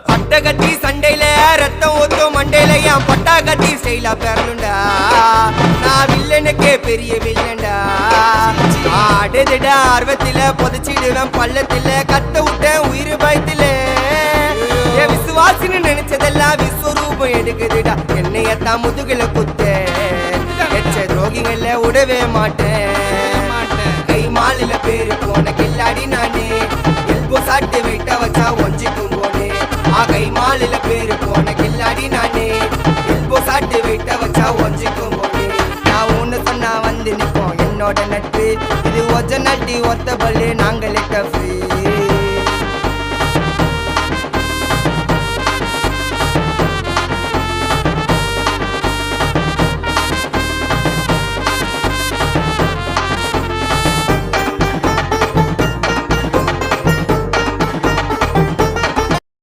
பட்ட கட்டி சண்டையில ரத்தம் ஊத்தும் மண்டையில என் பட்டா கட்டி ஸ்டைலா பேரலுண்டா. நான் வில்லனுக்கே பெரிய வில்லன்டா. ஆடுதிட ஆர்வத்தில புதைச்சிடுவேன் பள்ளத்தில கத்த விட்டேன் உயிர் பயத்தில. என் விசுவாசின்னு நினைச்சதெல்லாம் விஸ்வரூபம் எடுக்குதுடா. என்னையத்தான் முதுகுல குத்த எச்ச துரோகிகள விடவே மாட்டேன். கை மாலில பேரு போன கில்லாடி நானே. எல்போ சாட்டு வெயிட்ட வச்சா ஒஞ்சிக்கும் போனே. கை மாலில பேரு போன கில்லாடி நானே. எல்போ சாட்டு வெயிட்ட வச்சா ஒஞ்சிக்கும் போனே. நான் ஒண்ணு சொன்னா வந்து நிப்போம் என்னோட நட்பு. இது ஒஜ நட்டி ஒத்த பல்லு நாங்களே டஃபு.